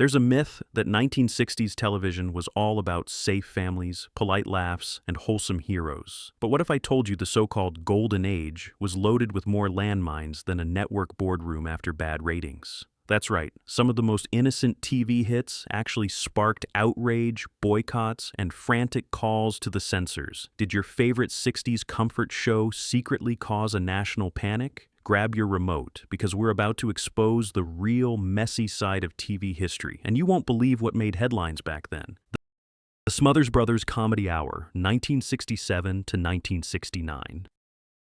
There's a myth that 1960s television was all about safe families, polite laughs, and wholesome heroes. But what if I told you the so-called golden age was loaded with more landmines than a network boardroom after bad ratings? That's right, some of the most innocent TV hits actually sparked outrage, boycotts, and frantic calls to the censors. Did your favorite 60s comfort show secretly cause a national panic? Grab your remote, because we're about to expose the real messy side of TV history, and you won't believe what made headlines back then. The Smothers Brothers Comedy Hour, 1967 to 1969.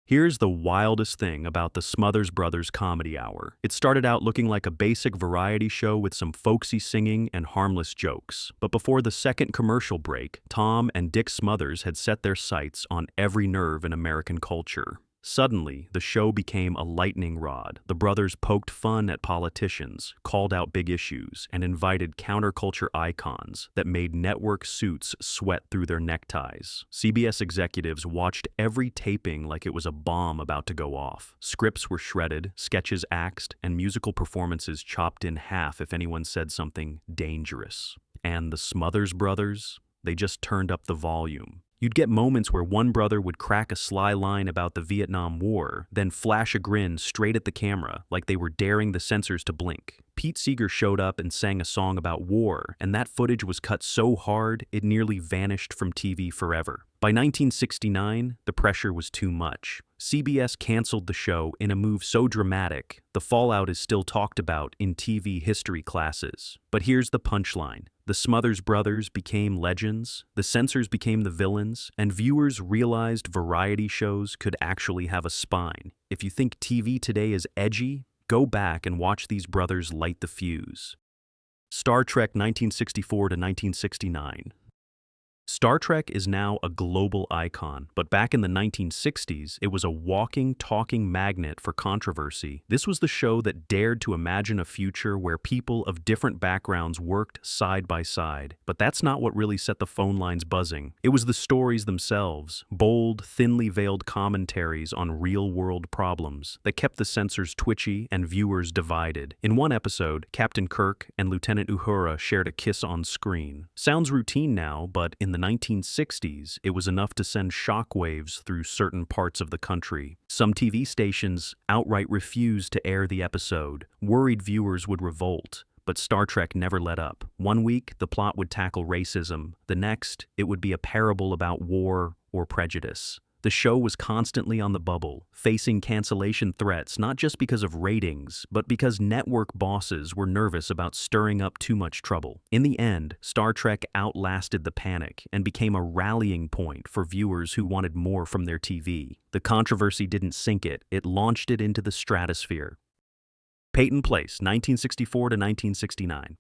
Here's the wildest thing about the Smothers Brothers Comedy Hour. It started out looking like a basic variety show with some folksy singing and harmless jokes. But before the second commercial break, Tom and Dick Smothers had set their sights on every nerve in American culture. Suddenly, the show became a lightning rod. The brothers poked fun at politicians, called out big issues, and invited counterculture icons that made network suits sweat through their neckties. CBS executives watched every taping like it was a bomb about to go off. Scripts were shredded, sketches axed, and musical performances chopped in half if anyone said something dangerous. And the Smothers Brothers? They just turned up the volume. You'd get moments where one brother would crack a sly line about the Vietnam War, then flash a grin straight at the camera like they were daring the censors to blink. Pete Seeger showed up and sang a song about war, and that footage was cut so hard it nearly vanished from TV forever. By 1969, the pressure was too much. CBS canceled the show in a move so dramatic, the fallout is still talked about in TV history classes. But here's the punchline. The Smothers Brothers became legends, the censors became the villains, and viewers realized variety shows could actually have a spine. If you think TV today is edgy, go back and watch these brothers light the fuse. Star Trek 1964 to 1969. Star Trek is now a global icon, but back in the 1960s, it was a walking, talking magnet for controversy. This was the show that dared to imagine a future where people of different backgrounds worked side by side. But that's not what really set the phone lines buzzing. It was the stories themselves, bold, thinly veiled commentaries on real-world problems that kept the censors twitchy and viewers divided. In one episode, Captain Kirk and Lieutenant Uhura shared a kiss on screen. Sounds routine now, but in the 1960s, it was enough to send shockwaves through certain parts of the country. Some TV stations outright refused to air the episode, worried viewers would revolt. But Star Trek never let up. One week, the plot would tackle racism. The next, it would be a parable about war or prejudice. The show was constantly on the bubble, facing cancellation threats not just because of ratings, but because network bosses were nervous about stirring up too much trouble. In the end, Star Trek outlasted the panic and became a rallying point for viewers who wanted more from their TV. The controversy didn't sink it, it launched it into the stratosphere. Peyton Place, 1964 to 1969.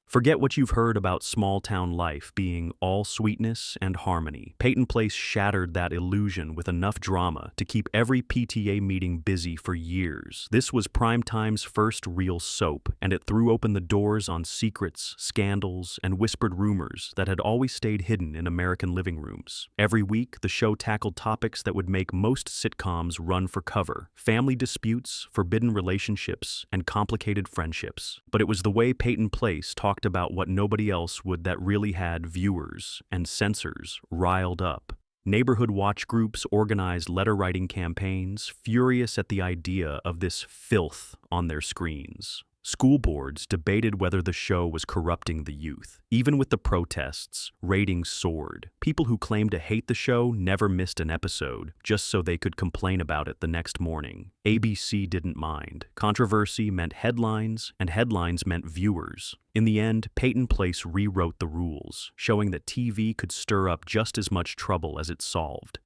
Forget what you've heard about small-town life being all sweetness and harmony. Peyton Place shattered that illusion with enough drama to keep every PTA meeting busy for years. This was primetime's first real soap, and it threw open the doors on secrets, scandals, and whispered rumors that had always stayed hidden in American living rooms. Every week, the show tackled topics that would make most sitcoms run for cover: family disputes, forbidden relationships, and complicated friendships. But it was the way Peyton Place talked about what nobody else would that really had viewers and censors riled up. Neighborhood watch groups organized letter-writing campaigns, furious at the idea of this filth on their screens. School boards debated whether the show was corrupting the youth. Even with the protests, ratings soared. People who claimed to hate the show never missed an episode, just so they could complain about it the next morning. ABC didn't mind. Controversy meant headlines, and headlines meant viewers. In the end, Peyton Place rewrote the rules, showing that TV could stir up just as much trouble as it solved.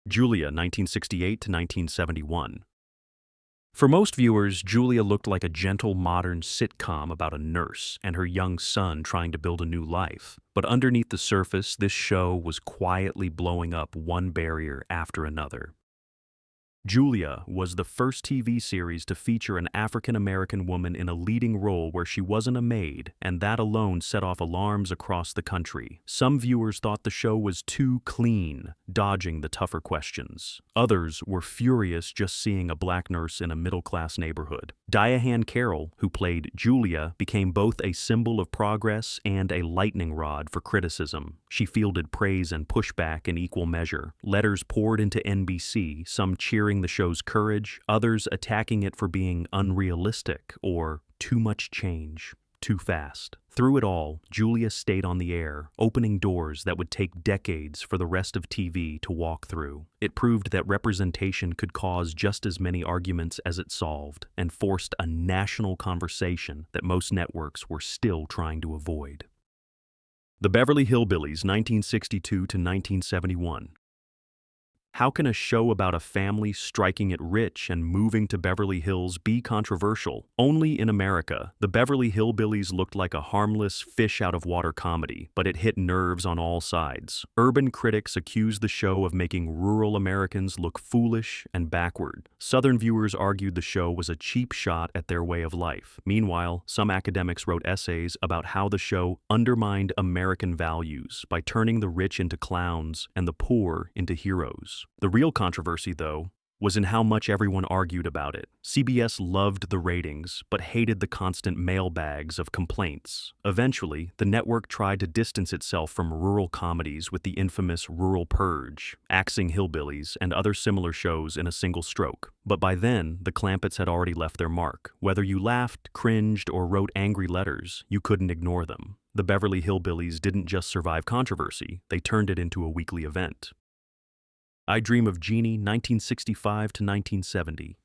Julia, 1968 to 1971. For most viewers, Julia looked like a gentle modern sitcom about a nurse and her young son trying to build a new life. But underneath the surface, this show was quietly blowing up one barrier after another. Julia was the first TV series to feature an African-American woman in a leading role where she wasn't a maid, and that alone set off alarms across the country. Some viewers thought the show was too clean, dodging the tougher questions. Others were furious just seeing a black nurse in a middle-class neighborhood. Diane Carroll, who played Julia, became both a symbol of progress and a lightning rod for criticism. She fielded praise and pushback in equal measure. Letters poured into NBC, some cheering the show's courage, others attacking it for being unrealistic or too much change, too fast. Through it all, Julia stayed on the air, opening doors that would take decades for the rest of TV to walk through. It proved that representation could cause just as many arguments as it solved, and forced a national conversation that most networks were still trying to avoid. The Beverly Hillbillies, 1962 to 1971. How can a show about a family striking it rich and moving to Beverly Hills be controversial? Only in America, the Beverly Hillbillies looked like a harmless fish-out-of-water comedy, but it hit nerves on all sides. Urban critics accused the show of making rural Americans look foolish and backward. Southern viewers argued the show was a cheap shot at their way of life. Meanwhile, some academics wrote essays about how the show undermined American values by turning the rich into clowns and the poor into heroes. The real controversy, though, was in how much everyone argued about it. CBS loved the ratings, but hated the constant mailbags of complaints. Eventually, the network tried to distance itself from rural comedies with the infamous Rural Purge, Axing Hillbillies, and other similar shows in a single stroke. But by then, the Clampetts had already left their mark. Whether you laughed, cringed, or wrote angry letters, you couldn't ignore them. The Beverly Hillbillies didn't just survive controversy, they turned it into a weekly event. I Dream of Jeannie, 1965 to 1970.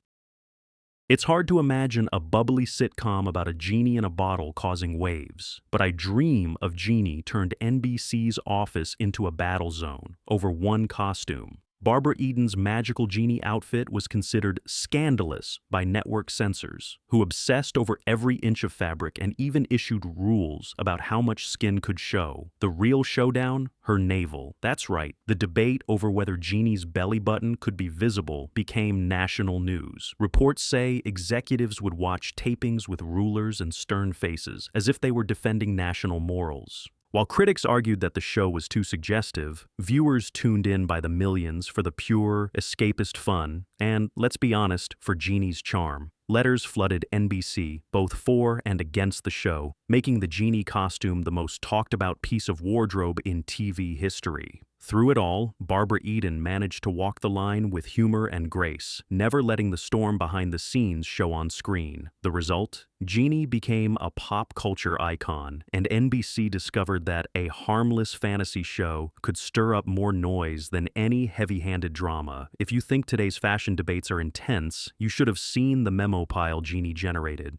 It's hard to imagine a bubbly sitcom about a genie in a bottle causing waves, but I Dream of Jeannie turned NBC's office into a battle zone over one costume. Barbara Eden's magical genie outfit was considered scandalous by network censors, who obsessed over every inch of fabric and even issued rules about how much skin could show. The real showdown? Her navel. That's right, the debate over whether Jeannie's belly button could be visible became national news. Reports say executives would watch tapings with rulers and stern faces, as if they were defending national morals. While critics argued that the show was too suggestive, viewers tuned in by the millions for the pure, escapist fun and, let's be honest, for Jeannie's charm. Letters flooded NBC, both for and against the show, making the genie costume the most talked-about piece of wardrobe in TV history. Through it all, Barbara Eden managed to walk the line with humor and grace, never letting the storm behind the scenes show on screen. The result? Jeannie became a pop culture icon, and NBC discovered that a harmless fantasy show could stir up more noise than any heavy-handed drama. If you think today's fashion debates are intense, you should have seen the memo pile Jeannie generated.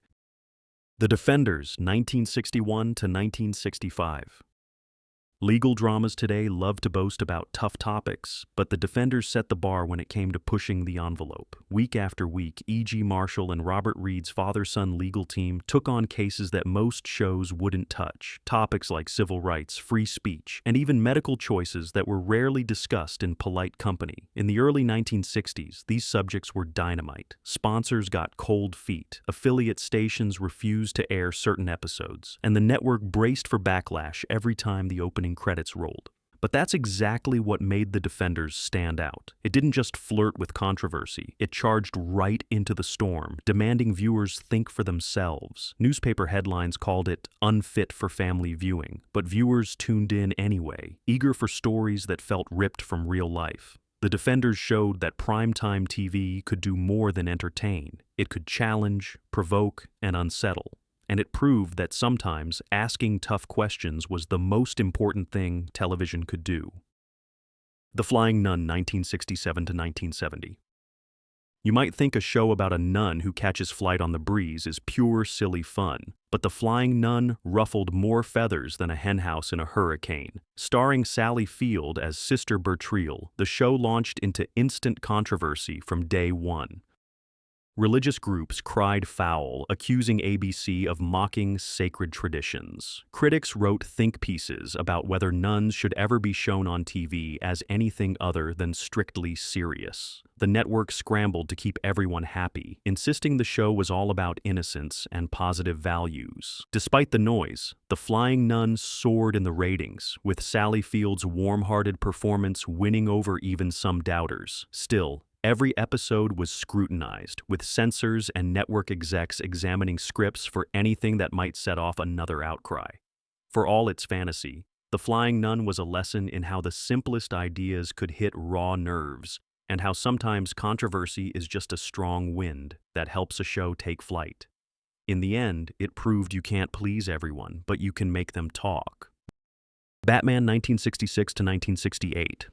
The Defenders, 1961 to 1965. Legal dramas today love to boast about tough topics, but the Defenders set the bar when it came to pushing the envelope. Week after week, E.G. Marshall and Robert Reed's father-son legal team took on cases that most shows wouldn't touch. Topics like civil rights, free speech, and even medical choices that were rarely discussed in polite company. In the early 1960s, these subjects were dynamite. Sponsors got cold feet, affiliate stations refused to air certain episodes, and the network braced for backlash every time the opening credits rolled. But that's exactly what made the Defenders stand out. It didn't just flirt with controversy, it charged right into the storm, demanding viewers think for themselves. Newspaper headlines called it unfit for family viewing, but viewers tuned in anyway, eager for stories that felt ripped from real life. The Defenders showed that primetime TV could do more than entertain. It could challenge, provoke, and unsettle. And it proved that sometimes asking tough questions was the most important thing television could do. The Flying Nun, 1967 to 1970. You might think a show about a nun who catches flight on the breeze is pure silly fun, but The Flying Nun ruffled more feathers than a henhouse in a hurricane. Starring Sally Field as Sister Bertreel, the show launched into instant controversy from day one. Religious groups cried foul, accusing ABC of mocking sacred traditions. Critics wrote think pieces about whether nuns should ever be shown on TV as anything other than strictly serious. The network scrambled to keep everyone happy, insisting the show was all about innocence and positive values. Despite the noise, The Flying Nun soared in the ratings, with Sally Field's warm-hearted performance winning over even some doubters. Still, every episode was scrutinized, with censors and network execs examining scripts for anything that might set off another outcry. For all its fantasy, The Flying Nun was a lesson in how the simplest ideas could hit raw nerves, and how sometimes controversy is just a strong wind that helps a show take flight. In the end, it proved you can't please everyone, but you can make them talk. Batman 1966 to 1968.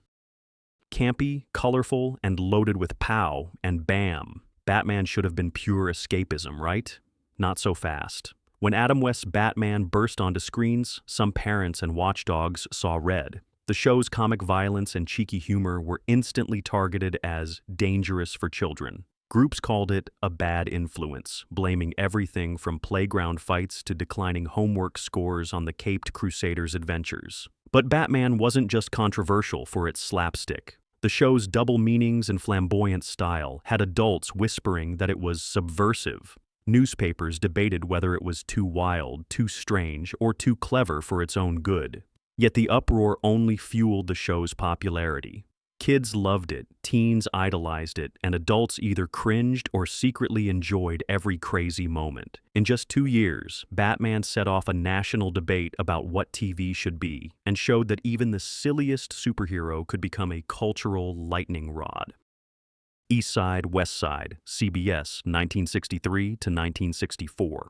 Campy, colorful, and loaded with pow and bam, Batman should have been pure escapism, right? Not so fast. When Adam West's Batman burst onto screens, some parents and watchdogs saw red. The show's comic violence and cheeky humor were instantly targeted as dangerous for children. Groups called it a bad influence, blaming everything from playground fights to declining homework scores on the Caped Crusaders' adventures. But Batman wasn't just controversial for its slapstick. The show's double meanings and flamboyant style had adults whispering that it was subversive. Newspapers debated whether it was too wild, too strange, or too clever for its own good. Yet the uproar only fueled the show's popularity. Kids loved it, teens idolized it, and adults either cringed or secretly enjoyed every crazy moment. In just 2 years, Batman set off a national debate about what TV should be, and showed that even the silliest superhero could become a cultural lightning rod. East Side, West Side, CBS, 1963 to 1964.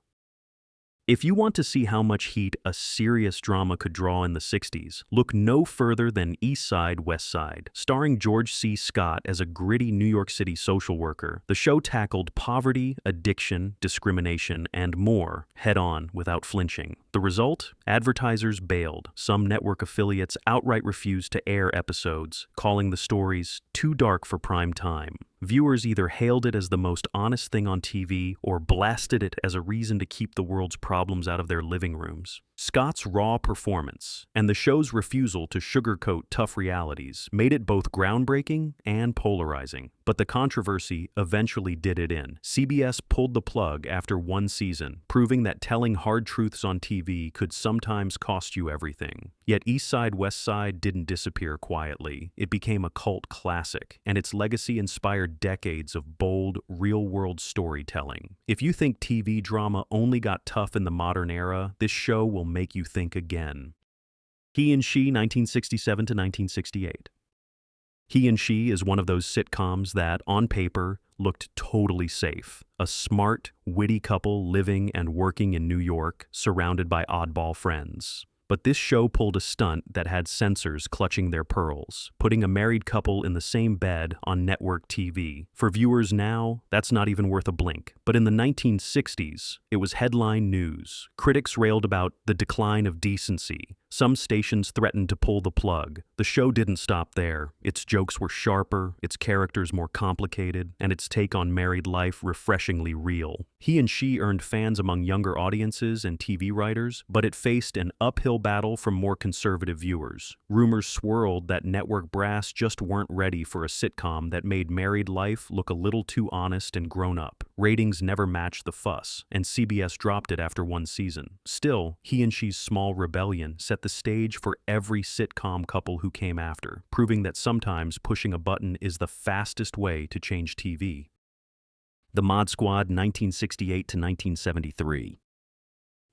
If you want to see how much heat a serious drama could draw in the 60s, look no further than East Side, West Side. Starring George C. Scott as a gritty New York City social worker, the show tackled poverty, addiction, discrimination, and more head-on without flinching. The result? Advertisers bailed. Some network affiliates outright refused to air episodes, calling the stories too dark for prime time. Viewers either hailed it as the most honest thing on TV or blasted it as a reason to keep the world's problems out of their living rooms. Scott's raw performance and the show's refusal to sugarcoat tough realities made it both groundbreaking and polarizing. But the controversy eventually did it in. CBS pulled the plug after 1 season, proving that telling hard truths on TV could sometimes cost you everything. Yet East Side, West Side didn't disappear quietly. It became a cult classic, and its legacy inspired decades of bold, real-world storytelling. If you think TV drama only got tough in the modern era, this show will make you think again. He and She, 1967 to 1968. He and She is one of those sitcoms that, on paper, looked totally safe. A smart, witty couple living and working in New York, surrounded by oddball friends. But this show pulled a stunt that had censors clutching their pearls, putting a married couple in the same bed on network TV. For viewers now, that's not even worth a blink. But in the 1960s, it was headline news. Critics railed about the decline of decency. Some stations threatened to pull the plug. The show didn't stop there. Its jokes were sharper, its characters more complicated, and its take on married life refreshingly real. He and She earned fans among younger audiences and TV writers, but it faced an uphill battle from more conservative viewers. Rumors swirled that network brass just weren't ready for a sitcom that made married life look a little too honest and grown up. Ratings never matched the fuss, and CBS dropped it after 1 season. Still, He and She's small rebellion set the stage for every sitcom couple who came after, proving that sometimes pushing a button is the fastest way to change TV. The Mod Squad, 1968 to 1973.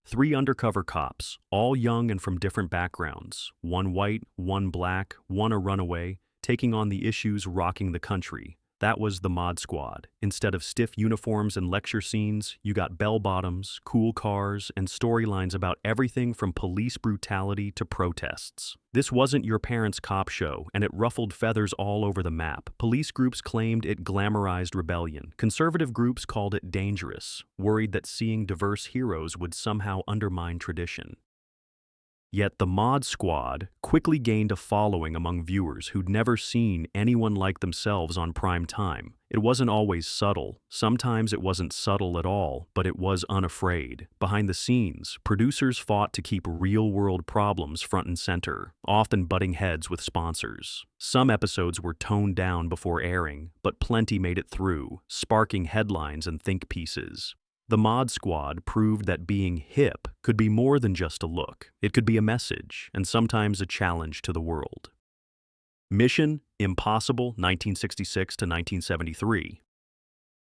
3 undercover cops, all young and from different backgrounds, 1 white, 1 black, 1 a runaway, taking on the issues rocking the country. That was the Mod Squad. Instead of stiff uniforms and lecture scenes, you got bell-bottoms, cool cars, and storylines about everything from police brutality to protests. This wasn't your parents' cop show, and it ruffled feathers all over the map. Police groups claimed it glamorized rebellion. Conservative groups called it dangerous, worried that seeing diverse heroes would somehow undermine tradition. Yet the Mod Squad quickly gained a following among viewers who'd never seen anyone like themselves on prime time. It wasn't always subtle. Sometimes it wasn't subtle at all, but it was unafraid. Behind the scenes, producers fought to keep real-world problems front and center, often butting heads with sponsors. Some episodes were toned down before airing, but plenty made it through, sparking headlines and think pieces. The Mod Squad proved that being hip could be more than just a look. It could be a message, and sometimes a challenge to the world. Mission Impossible, 1966 to 1973.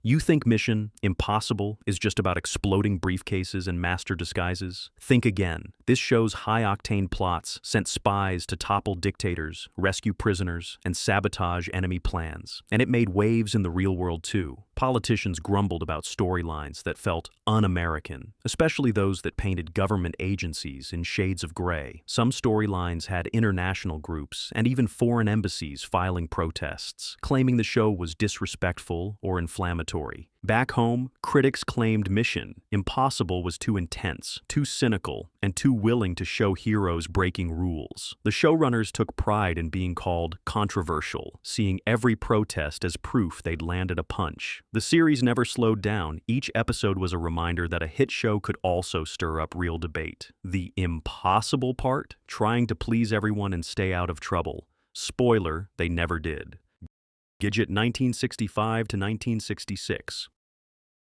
You think Mission Impossible is just about exploding briefcases and master disguises? Think again. This show's high-octane plots sent spies to topple dictators, rescue prisoners, and sabotage enemy plans. And it made waves in the real world too. Politicians grumbled about storylines that felt un-American, especially those that painted government agencies in shades of gray. Some storylines had international groups and even foreign embassies filing protests, claiming the show was disrespectful or inflammatory. Back home, critics claimed Mission Impossible was too intense, too cynical, and too willing to show heroes breaking rules. The showrunners took pride in being called controversial, seeing every protest as proof they'd landed a punch. The series never slowed down. Each episode was a reminder that a hit show could also stir up real debate. The impossible part? Trying to please everyone and stay out of trouble. Spoiler, they never did. Gidget, 1965 to 1966.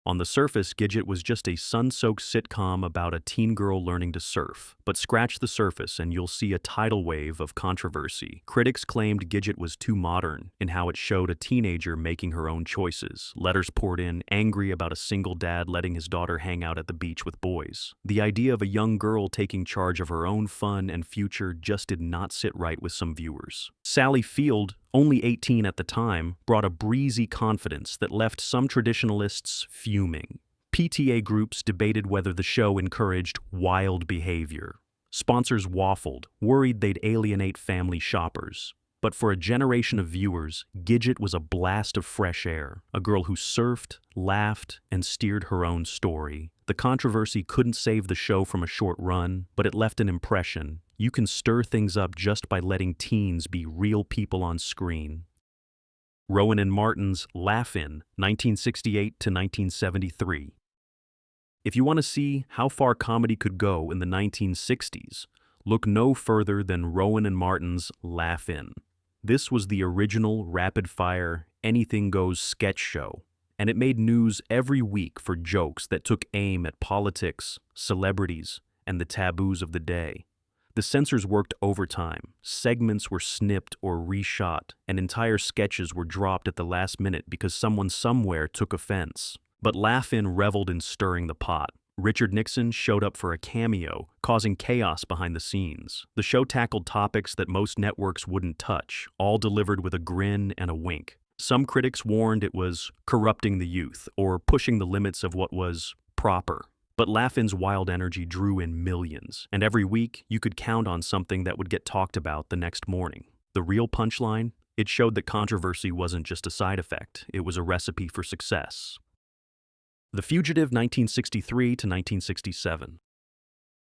On the surface, Gidget was just a sun-soaked sitcom about a teen girl learning to surf. But scratch the surface and you'll see a tidal wave of controversy. Critics claimed Gidget was too modern in how it showed a teenager making her own choices. Letters poured in, angry about a single dad letting his daughter hang out at the beach with boys. The idea of a young girl taking charge of her own fun and future just did not sit right with some viewers. Sally Field, only 18 at the time, brought a breezy confidence that left some traditionalists fuming. PTA groups debated whether the show encouraged wild behavior. Sponsors waffled, worried they'd alienate family shoppers. But for a generation of viewers, Gidget was a blast of fresh air, a girl who surfed, laughed, and steered her own story. The controversy couldn't save the show from a short run, but it left an impression. You can stir things up just by letting teens be real people on screen. Rowan and Martin's Laugh-In, 1968 to 1973. If you want to see how far comedy could go in the 1960s, look no further than Rowan and Martin's Laugh-In. This was the original rapid-fire, anything-goes sketch show, and it made news every week for jokes that took aim at politics, celebrities, and the taboos of the day. The censors worked overtime. Segments were snipped or reshot, and entire sketches were dropped at the last minute because someone somewhere took offense. But Laugh-In reveled in stirring the pot. Richard Nixon showed up for a cameo, causing chaos behind the scenes. The show tackled topics that most networks wouldn't touch, all delivered with a grin and a wink. Some critics warned it was corrupting the youth or pushing the limits of what was proper. But Laugh-In's wild energy drew in millions, and every week you could count on something that would get talked about the next morning. The real punchline? It showed that controversy wasn't just a side effect, it was a recipe for success. The Fugitive, 1963 to 1967.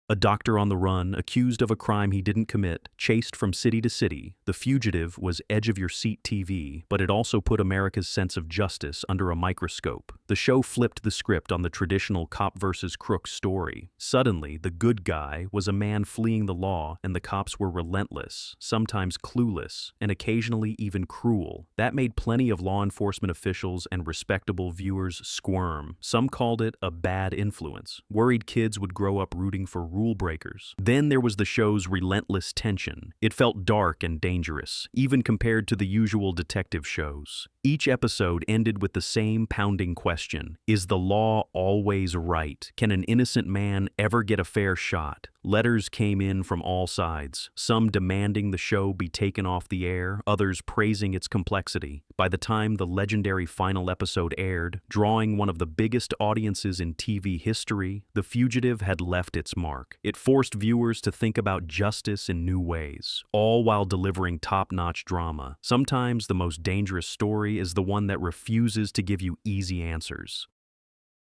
A doctor on the run, accused of a crime he didn't commit, chased from city to city, The Fugitive was edge-of-your-seat TV, but it also put America's sense of justice under a microscope. The show flipped the script on the traditional cop versus crook story. Suddenly, the good guy was a man fleeing the law, and the cops were relentless, sometimes clueless, and occasionally even cruel. That made plenty of law enforcement officials and respectable viewers squirm. Some called it a bad influence. Worried kids would grow up rooting for rule breakers. Then there was the show's relentless tension. It felt dark and dangerous, even compared to the usual detective shows. Each episode ended with the same pounding question: is the law always right? Can an innocent man ever get a fair shot? Letters came in from all sides, some demanding the show be taken off the air, others praising its complexity. By the time the legendary final episode aired, drawing one of the biggest audiences in TV history, The Fugitive had left its mark. It forced viewers to think about justice in new ways, all while delivering top-notch drama. Sometimes the most dangerous story is the one that refuses to give you easy answers.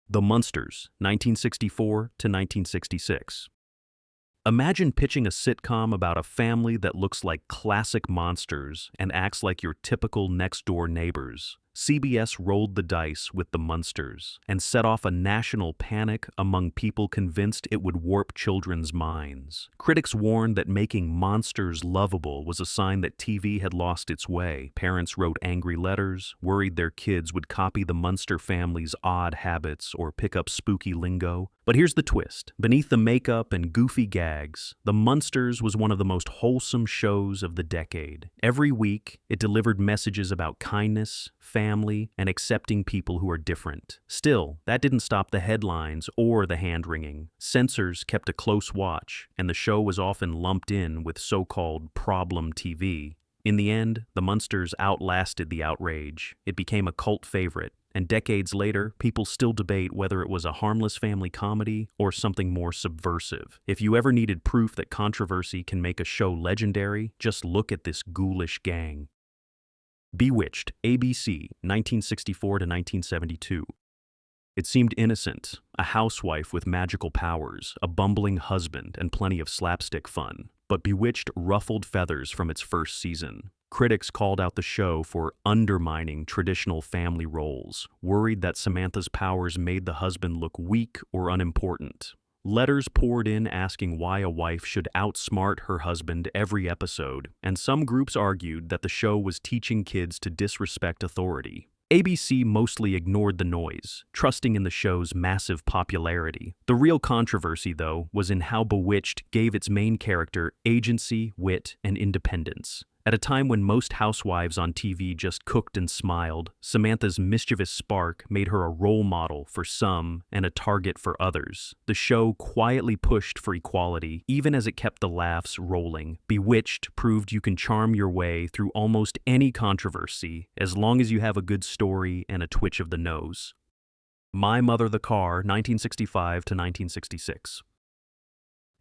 The Munsters, 1964 to 1966. Imagine pitching a sitcom about a family that looks like classic Munsters and acts like your typical next-door neighbors. CBS rolled the dice with the Munsters and set off a national panic among people convinced it would warp children's minds. Critics warned that making monsters lovable was a sign that TV had lost its way. Parents wrote angry letters, worried their kids would copy the Munster family's odd habits or pick up spooky lingo. But here's the twist. Beneath the makeup and goofy gags, The Munsters was one of the most wholesome shows of the decade. Every week, it delivered messages about kindness, family, and accepting people who are different. Still, that didn't stop the headlines or the hand-wringing. Censors kept a close watch, and the show was often lumped in with so-called problem TV. In the end, The Munsters outlasted the outrage. It became a cult favorite, and decades later, people still debate whether it was a harmless family comedy or something more subversive. If you ever needed proof that controversy can make a show legendary, just look at this ghoulish gang. Bewitched, ABC, 1964 to 1972. It seemed innocent, a housewife with magical powers, a bumbling husband, and plenty of slapstick fun. But Bewitched ruffled feathers from its first season. Critics called out the show for undermining traditional family roles, worried that Samantha's powers made the husband look weak or unimportant. Letters poured in asking why a wife should outsmart her husband every episode, and some groups argued that the show was teaching kids to disrespect authority. ABC mostly ignored the noise, trusting in the show's massive popularity. The real controversy, though, was in how Bewitched gave its main character agency, wit, and independence. At a time when most housewives on TV just cooked and smiled, Samantha's mischievous spark made her a role model for some and a target for others. The show quietly pushed for equality, even as it kept the laughs rolling. Bewitched proved you can charm your way through almost any controversy, as long as you have a good story and a twitch of the nose. My Mother the Car, 1965 to 1966.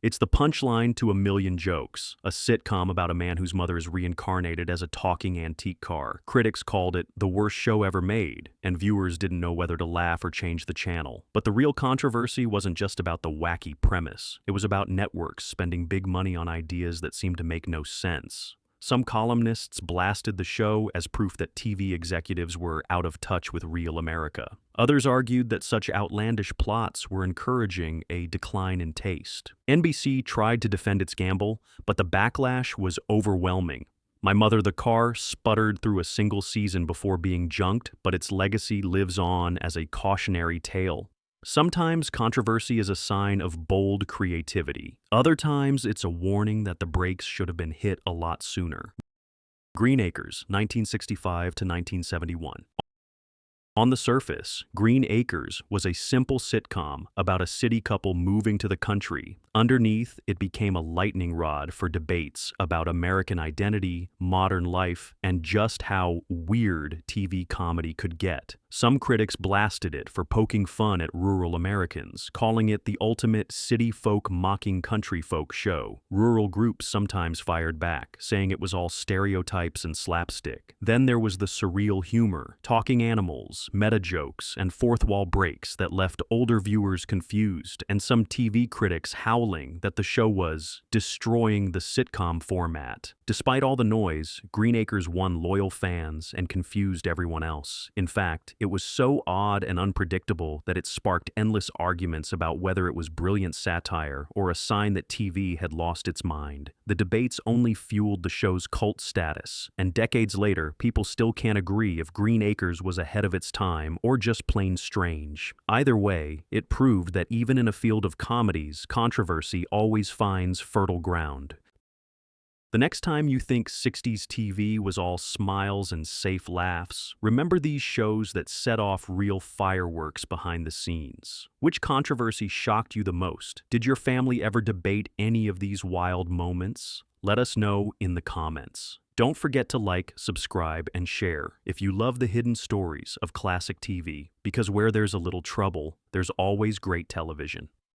It's the punchline to a million jokes, a sitcom about a man whose mother is reincarnated as a talking antique car. Critics called it the worst show ever made, and viewers didn't know whether to laugh or change the channel. But the real controversy wasn't just about the wacky premise. It was about networks spending big money on ideas that seemed to make no sense. Some columnists blasted the show as proof that TV executives were out of touch with real America. Others argued that such outlandish plots were encouraging a decline in taste. NBC tried to defend its gamble, but the backlash was overwhelming. My Mother the Car sputtered through a single season before being junked, but its legacy lives on as a cautionary tale. Sometimes controversy is a sign of bold creativity. Other times it's a warning that the brakes should have been hit a lot sooner. Green Acres, 1965 to 1971. On the surface, Green Acres was a simple sitcom about a city couple moving to the country. Underneath, it became a lightning rod for debates about American identity, modern life, and just how weird TV comedy could get. Some critics blasted it for poking fun at rural Americans, calling it the ultimate city folk mocking country folk show. Rural groups sometimes fired back, saying it was all stereotypes and slapstick. Then there was the surreal humor, talking animals, meta jokes, and fourth wall breaks that left older viewers confused, and some TV critics howling that the show was destroying the sitcom format. Despite all the noise, Green Acres won loyal fans and confused everyone else. In fact, it was so odd and unpredictable that it sparked endless arguments about whether it was brilliant satire or a sign that TV had lost its mind. The debates only fueled the show's cult status, and decades later, people still can't agree if Green Acres was ahead of its time or just plain strange. Either way, it proved that even in a field of comedies, controversy always finds fertile ground. The next time you think 60s TV was all smiles and safe laughs, remember these shows that set off real fireworks behind the scenes. Which controversy shocked you the most? Did your family ever debate any of these wild moments? Let us know in the comments. Don't forget to like, subscribe, and share if you love the hidden stories of classic TV, because where there's a little trouble, there's always great television.